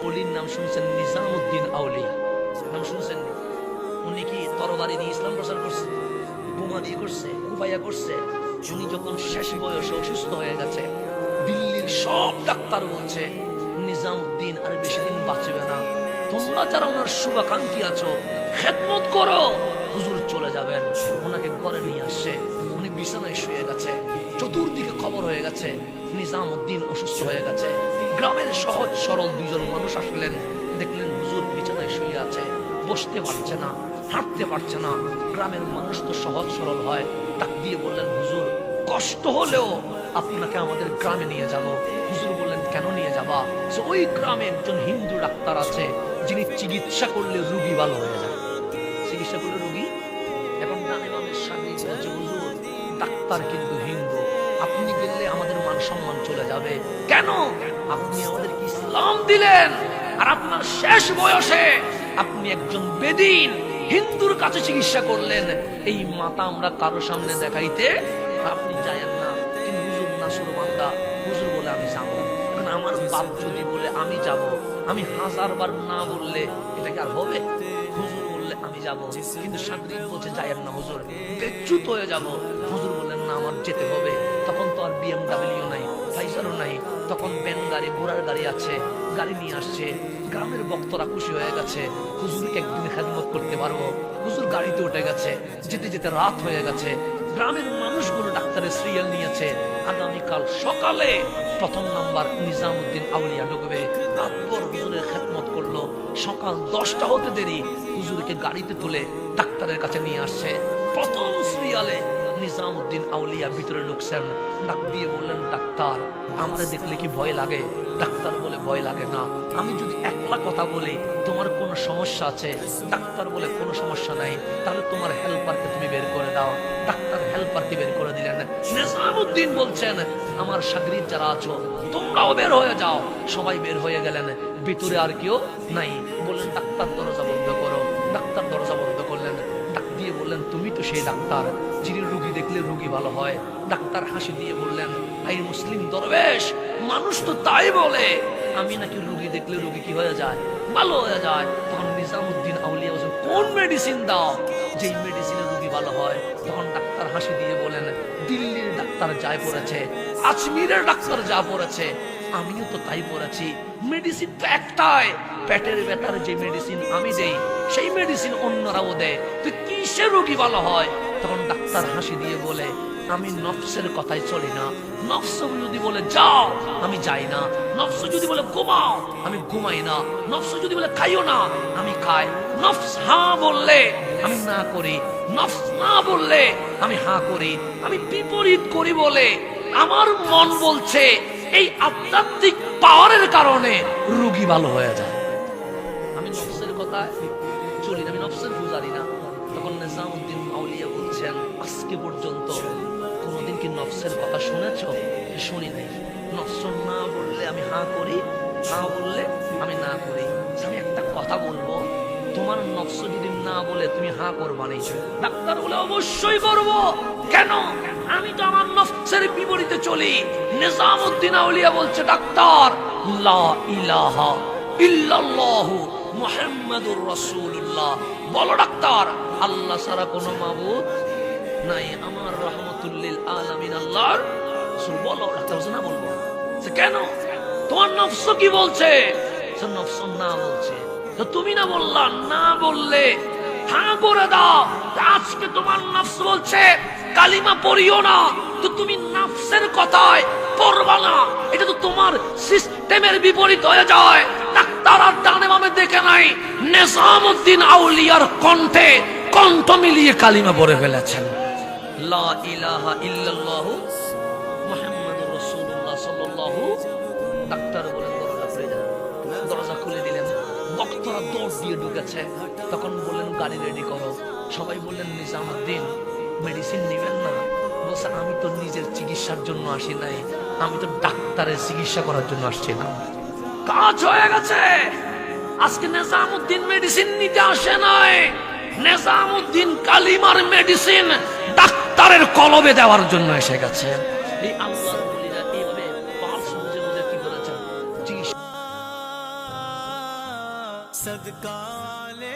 অলির নাম শুনছেন, নিজামউদ্দিন আউলিয়া নাম শুনছেন? উনি কি তরবারি দিয়ে ইসলাম প্রচার করছে, বোমা দিয়ে করছে, কুপাইয়া করছে? উনি যখন শেষ বয়সে অসুস্থ হয়ে গেছে, দিল্লির সব ডাক্তার বলছে নিজামউদ্দিন আর বেশি দিন বাঁচবে না। তোমরা যারা ওনার শুভাকাঙ্ক্ষী আছো, খেদমত করো, হুজুর চলে যাবেন। ওনাকে ঘরে নিয়ে আসছে, উনি বিছানায় শুয়ে গেছে, চতুর্দিকে খবর হয়ে গেছে নিজামউদ্দিন অসুস্থ হয়ে গেছে। গ্রামের সহজ সরল দুইজন মানুষ আসলেন, দেখলেন হুজুর বিছানায় শুয়ে আছে, বসতে পারছে না, হাঁটতে পারছে না। গ্রামের মানুষ তো সহজ সরল হয়, ডাক দিয়ে বললেন হুজুর কষ্ট হলেও আপনাকে আমাদের গ্রামে নিয়ে যাব। হুজুর বললেন কেন নিয়ে যাবা? ওই গ্রামে একজন হিন্দু ডাক্তার আছে, যিনি চিকিৎসা করলে রোগী ভালো হয়ে যায়। চিকিৎসা করলে রোগী। এখন ডানে বামের সামনে বলছে হুজুর ডাক্তার কিন্তু হিন্দু, আপনি গেলে আমাদের মান সম্মান চলে যাবে। কেন? আপনি আমাদেরকে ইসলাম দিলেন, আর আপনার শেষ বয়সে আপনি একজন বেদিন হিন্দুর কাছে চিকিৎসা করলেন। এই মাথা আমরা কারো সামনে দেখাইতে আপনি যায়েন না। কিন্তু হুজুর নাসরবান্দা, হুজুর বলে আমি যাবো। এখন আমার বাপ যদি বলে আমি যাব, আমি 1000 বার না বললে এটা কি আর হবে? হুজুর বললে আমি যাব, কিন্তু সাংবাদিক বলছে যায়েন না হুজুর, বেচ্যুত হয়ে যাব। হুজুর বললেন না আমার যেতে হবে। তখন তো আর BMW নাই, ফাইজারও নাই, তখন ব্যান গাড়ি, ঘোড়ার গাড়ি আছে, গাড়ি নিয়ে আসছে। গ্রামের বক্তরা খুশি হয়ে গেছে, হুজুরকে একদিন খেদমত করতে পারবো। হুজুর গাড়িতে উঠে গেছে, যেতে যেতে রাত হয়ে গেছে। গ্রামের মানুষগুলো ডাক্তারের সিরিয়াল নিয়েছে, আগামীকাল সকালে প্রথম নাম্বার নিজামউদ্দিন আউলিয়া ঢুকবে। আকবর হুজুরের খেদমত করলো। সকাল 10টা হতে দেরি, হুজুরকে গাড়িতে তুলে ডাক্তারের কাছে নিয়ে আসছে। প্রথম সিরিয়ালে নিজামউদ্দিন আউলিয়া ভিতরে ঢুকছেন, ডাক দিয়ে বললেন ডাক্তার আমাদের দেখলে কি ভয় লাগে? ডাক্তার বলে ভয় লাগে না, আমি যদি একলা কথা বলি তোমার কোনো সমস্যা আছে? ডাক্তার বলে কোনো সমস্যা নাই, তাহলে তোমার হেল্পারকে তুমি বের করে দাও। ডাক্তার হেল্পারকে বের করে দিলেন। নিজামউদ্দিন বলছেন আমার শাগরিদ যারা আছো তোমরাও বের হয়ে যাও। সবাই বের হয়ে গেলেন, ভিতরে আর কেউ নাই। বললেন ডাক্তার দরজা বন্ধ করো। ডাক্তার দরজা বন্ধ করলেন, ডাক দিয়ে বললেন তুমি তো সেই ডাক্তার যিনি রোগী দেখলে রোগী ভালো হয়। ডাক্তার হাসি দিয়ে বললেন এই মুসলিম দরবেশ, মানুষ তো তাই বলে, আমি নাকি রোগী দেখলে রোগী কি হয়ে যায়? ভালো হয়ে যায়। তখন নিজামউদ্দিন আউলিয়া বলেন কোন মেডিসিন দাও যেই মেডিসিনে রোগী ভালো হয়? তখন ডাক্তার হাসি দিয়ে বলেন দিল্লির ডাক্তার যাই পড়েছে, আজমিরের ডাক্তার যা পড়েছে, আমিও তো তাই পড়েছি। মেডিসিন তো একটাই, পেটের ব্যথার যে মেডিসিন আমি দেই সেই মেডিসিন অন্যরাও দেয়, তুই কিসে রোগী ভালো হয়? তখন ডাক্তার হাসি দিয়ে বলে আমি নফসের কথাই চলি না। নফস যদি বলে যাও আমি যাই না, নফস যদি বলে ঘুমাও আমি ঘুমাই না, নফস যদি বলে খাইও না আমি খাই। নফস হ্যাঁ বললে আমি না করি, নফস না বললে আমি হ্যাঁ করি। আমি বিপরীত করি বলে আমার মন বলছে এই আধ্যাত্মিক পাওয়ারের কারণে রোগী ভালো হয়ে যায়। আমি নফসের কথা চলি না, আমি নফসের পূজারি না। তখন নিজামউদ্দিন আউলিয়া বলছেন আজকে পর্যন্ত কোনোদিন কি নফসের কথা শুনেছ? শুনি নাই। নফস না বললে আমি হ্যাঁ করি, হ্যাঁ বললে আমি না করি। আমি একটা কথা বলবো, তোমার নফস যদি না বলে তুমি হ্যাঁ করবা না? ডাক্তার বলে অবশ্যই করবো। কেন? আমি তো আমার নফসের বিপরীতে চলি। নিজামউদ্দিন আউলিয়া বলছে ডাক্তার লা ইলাহা ইল্লাল্লাহু মুহাম্মাদুর রাসূলুল্লাহ, বলো ডাক্তার আল্লাহ ছাড়া কোনো মাবুদ নাই, আমার রহমতুল লিল আলামিন আল্লাহর রাসূল। বলো ডাক্তার বলছে না বলবো। কেন? তোমার নফস কি বলছে? নফস না বলছে, তো তুমি না বললা না বললে হ্যাঁ করে দাও। আজকে তোমার নফস বলছে কালিমা পড়িও না, তো তুমি নফসের কথায় পড়বা না, এটা তো তোমার সিস্টেমের বিপরীত হয়ে যায়। ডাক্তার আর ডানে বামে দেখে নাই, নিজামউদ্দিন আউলিয়ার কণ্ঠে কণ্ঠ মিলিয়ে কালিমা পড়ে ফেলেছেন লা ইলাহা ইল্লাল্লাহু মুহাম্মাদুর রাসূলুল্লাহ সাল্লাল্লাহু। ডাক্তার বলেন দরজা খুলে দেন। দরজা খুলে দিলেন, বক্তরা দৌড় দিয়ে ঢুকেছে। তখন বললেন গাড়ি রেডি করো। সবাই বললেন নিজামউদ্দিন মেডিসিন নেবেন না? বলছে আমি তো নিজের চিকিৎসার জন্য আসি নাই, আমি তো ডাক্তারের চিকিৎসা করার জন্য আসছি না। কাজ হয়ে গেছে। আজকে নিজামউদ্দিন মেডিসিন নিতে আসে নাই, নিজামউদ্দিন কালিমার মেডিসিন ডাক্তারের কলবে দেওয়ার জন্য এসে গেছে। এই আল্লাহর ওলিরা এইভাবে सदका आले